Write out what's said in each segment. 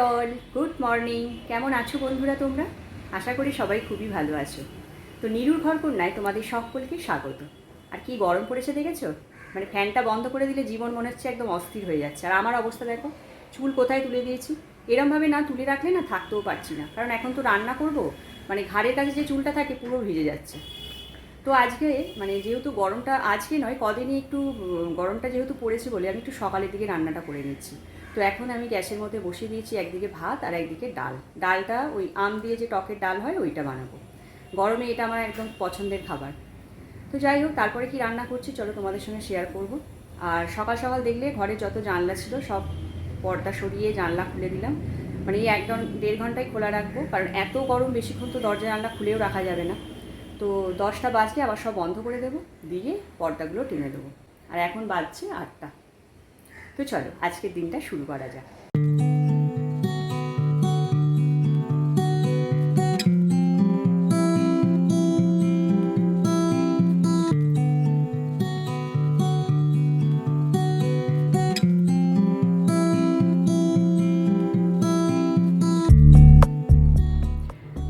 All good morning. কেমন আছো বন্ধুরা তোমরা? আশা করি সবাই খুবই ভালো আছো। তো নীরুর ঘরকন্যায় তোমাদের সকলকে স্বাগত। আর কি গরম পড়েছে দেখেছো? মানে ফ্যানটা বন্ধ করে দিলে জীবন মনে হচ্ছে একদম অস্থির হয়ে যাচ্ছে। আর আমার অবস্থা দেখো, চুল কোথায় তুলে দিয়েছি। এরমভাবে না তুলে রাখলে না থাকতেও পারছি না, কারণ এখন তো রান্না করব, মানে ঘাড়ের কাছে যে চুলটা থাকে পুরো ভিজে যাচ্ছে। তো আজকে মানে যেহেতু গরমটা আজকে নয় কদিনই একটু গরমটা যেহেতু পড়েছে বলে আমি একটু সকালের দিকে রান্নাটা করে নিচ্ছি। তো এখন আমি গ্যাসের মধ্যে বসিয়ে দিয়েছি একদিকে ভাত আর একদিকে ডাল। ডালটা ওই আম দিয়ে যে টকের ডাল হয় ওইটা বানাবো। গরমে এটা আমার একদম পছন্দের খাবার। তো যাই হোক, তারপরে কি রান্না করছি চলো তোমাদের সঙ্গে শেয়ার করব। আর সকাল সকাল দেখলে ঘরে যত জানলা ছিল সব পর্দা সরিয়ে জানলা খুলে দিলাম। মানে এই একদম 1.5 ঘন্টায় খোলা রাখবো, কারণ এত গরম বেশিক্ষণ তো দরজা জানলা খুলেও রাখা যাবে না। তো 10টা বাজলে আবার সব বন্ধ করে দেবো, দিয়ে পর্দাগুলো টেনে দেবো। আর এখন বাজছে 8টা। তো চলো আজকের দিনটা শুরু করা যাক।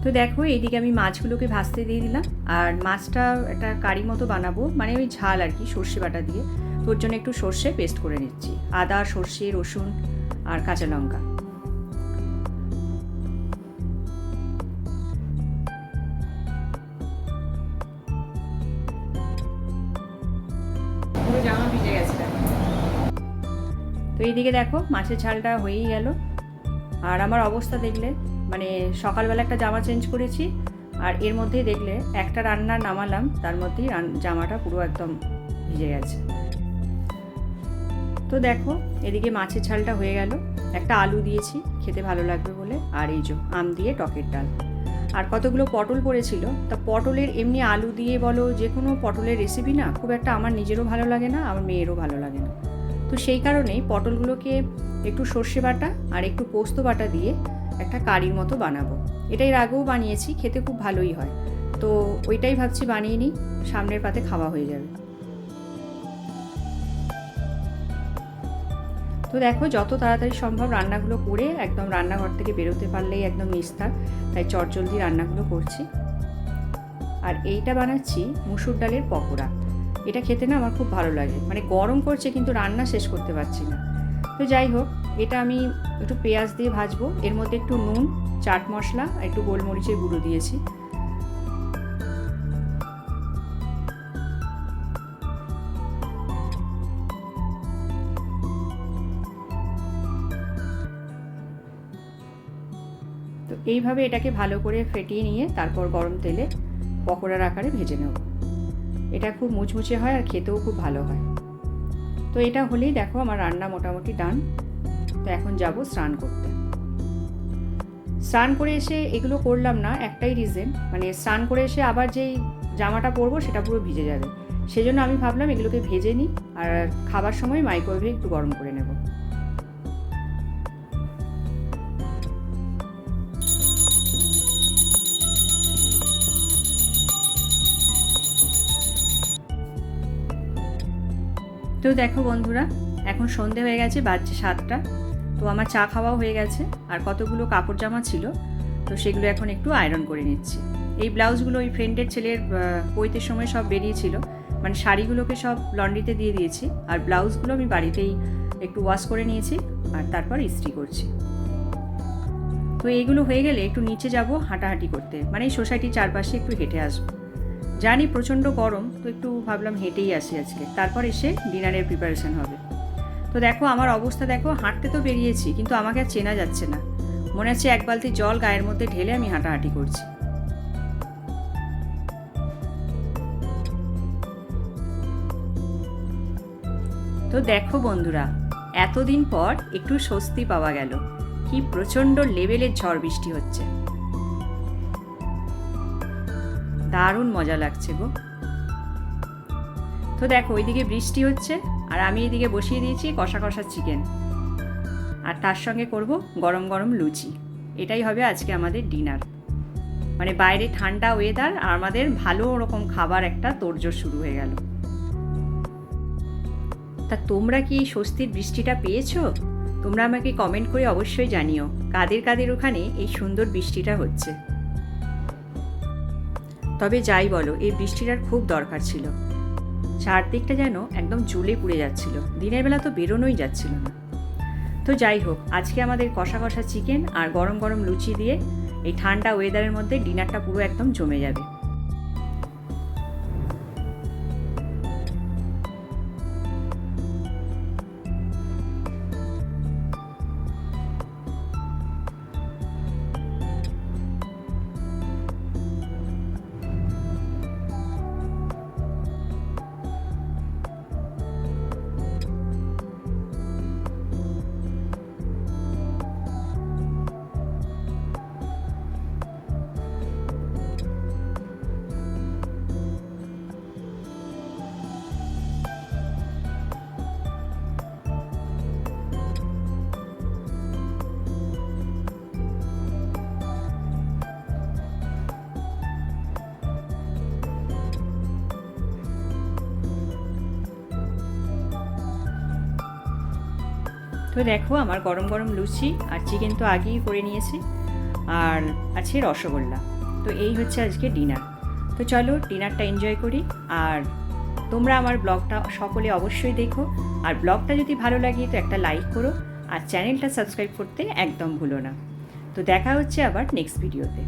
তো দেখো এইদিকে আমি মাছগুলোকে ভাজতে দিয়ে দিলাম। আর মাছটা একটা কারি মতো বানাবো, মানে ওই ঝাল আর কি, সর্ষে বাটা দিয়ে। তো ওর জন্য একটু সর্ষে পেস্ট করে নিচ্ছি, আদা সর্ষে রসুন আর কাঁচা লঙ্কা। পুরো জামা ভিজে গেছে। তো এইদিকে দেখো মাছের ঝালটা হয়েই গেল। আর আমার অবস্থা দেখলে, মানে সকালবেলা একটা জামা চেঞ্জ করেছি, আর এর মধ্যেই দেখলে একটা রান্না নামালাম, তার মধ্যেই জামাটা পুরো একদম ভিজে গেছে। তো দেখো এদিকে মাছের ঝালটা হয়ে গেল, একটা আলু দিয়েছি খেতে ভালো লাগবে বলে, আর এই যে আম দিয়ে টকের ডাল। আর কতগুলো পটল পড়েছিল, তা পটলের এমনি আলু দিয়ে বলো যে কোনো পটলের রেসিপি না খুব একটা আমার নিজেরও ভালো লাগে না, আমার মেয়েরও ভালো লাগে না। তো সেই কারণেই পটলগুলোকে একটু সর্ষে বাটা আর একটু পোস্ত বাটা দিয়ে একটা কারির মতো বানাবো। এটা এর আগেও বানিয়েছি, খেতে খুব ভালোই হয়। তো ওইটাই ভাবছি বানিয়ে নিই, সামনের পাতে খাওয়া হয়ে যাবে। তো দেখো যত তাড়াতাড়ি সম্ভব রান্নাগুলো করে একদম রান্নাঘর থেকে বেরোতে পারলেই একদম নিস্তার, তাই চটজলদি রান্নাগুলো করছি। আর এইটা বানাচ্ছি মুসুর ডালের পকোড়া। এটা খেতে না আমার খুব ভালো লাগে, মানে গরম করছে কিন্তু রান্না শেষ করতে পারছি না। তো যাই হোক, এটা আমি একটু পেঁয়াজ দিয়ে ভাজবো, এর মধ্যে একটু নুন, চাট মশলা আর একটু গোলমরিচের গুঁড়ো দিয়েছি। তো এইভাবে এটাকে ভালো করে ফেটিয়ে নিয়ে তারপর গরম তেলে পকোড়ার আকারে ভেজে নেব। এটা খুব মুচমুচে হয় আর খেতেও খুব ভালো হয়। তো এটা হলেই দেখো আমার রান্না মোটামুটি ডান। তো এখন যাব স্নান করতে। স্নান করে এসে এগুলো করলাম না, একটাই রিজন, মানে স্নান করে এসে আবার যেই জামাটা পরবো সেটা পুরো ভিজে যাবে। সেজন্য আমি ভাবলাম এগুলোকে ভেজে নিই, আর খাবার সময় মাইক্রোওয়েভে একটু গরম করে নেব। তো দেখো বন্ধুরা, এখন সন্ধে হয়ে গেছে, বাজছে 7টা। তো আমার চা খাওয়াও হয়ে গেছে, আর কতগুলো কাপড় জামা ছিল, তো সেগুলো এখন একটু আয়রন করে নিচ্ছি। এই ব্লাউজগুলো ওই ফ্রেন্ডের ছেলের পৈতের সময় সব বেরিয়েছিল, মানে শাড়িগুলোকে সব লন্ড্রিতে দিয়ে দিয়েছি, আর ব্লাউজগুলো আমি বাড়িতেই একটু ওয়াশ করে নিয়েছি, আর তারপর ইস্ত্রি করছি। তো এইগুলো হয়ে গেলে একটু নিচে যাব হাঁটাহাঁটি করতে, মানে এই সোসাইটির চারপাশে একটু হেঁটে আসবো। জানি প্রচণ্ড গরম, তো একটু ভাবলাম হেঁটেই আসি আজকে, তারপর এসে ডিনারের প্রিপারেশন হবে। তো দেখো আমার অবস্থা দেখো, হাঁটতে তো বেরিয়েছি কিন্তু আমাকে আর চেনা যাচ্ছে না, মনে হচ্ছে এক বালতি জল গায়ের মধ্যে ঢেলে আমি হাঁটাহাঁটি করছি। তো দেখো বন্ধুরা, এতদিন পর একটু স্বস্তি পাওয়া গেল। কি প্রচণ্ড লেভেলের ঝড় বৃষ্টি হচ্ছে, দারুণ মজা লাগছে গো। তো দেখো ওইদিকে বৃষ্টি হচ্ছে, আর আমি এইদিকে বসিয়ে দিয়েছি কষা কষা চিকেন, আর তার সঙ্গে করব গরম গরম লুচি। এটাই হবে আজকে আমাদের ডিনার। মানে বাইরে ঠান্ডা ওয়েদার, আর আমাদের ভালো রকম খাবার একটা তোড়জোড় শুরু হয়ে গেল। তা তোমরা কি স্বস্তির বৃষ্টিটা পেয়েছো? তোমরা আমাকে কমেন্ট করে অবশ্যই জানিও কাদের কাদের ওখানে এই সুন্দর বৃষ্টিটা হচ্ছে। তবে যাই বলো, এই বৃষ্টির আর খুব দরকার ছিল। চারদিকটা যেন একদম জ্বলে পুড়ে যাচ্ছিল, দিনের বেলা তো বেরোনোই যাচ্ছিল না। তো যাই হোক, আজকে আমাদের কষা কষা চিকেন আর গরম গরম লুচি দিয়ে এই ঠান্ডা ওয়েদারের মধ্যে ডিনারটা পুরো একদম জমে যাবে। তো দেখো, আমার গরম গরম লুচি আর চিকেন তো আগেই করে নিয়েছি, আর আছে রসগোল্লা। তো এই হচ্ছে আজকে ডিনার। তো চলো ডিনারটা এনজয় করি। আর তোমরা আমার ব্লগটা সকলে অবশ্যই দেখো, আর ব্লগটা যদি ভালো লাগে তো একটা লাইক করো, আর চ্যানেলটা সাবস্ক্রাইব করতে একদম ভুলো না। তো দেখা হচ্ছে আবার নেক্সট ভিডিওতে।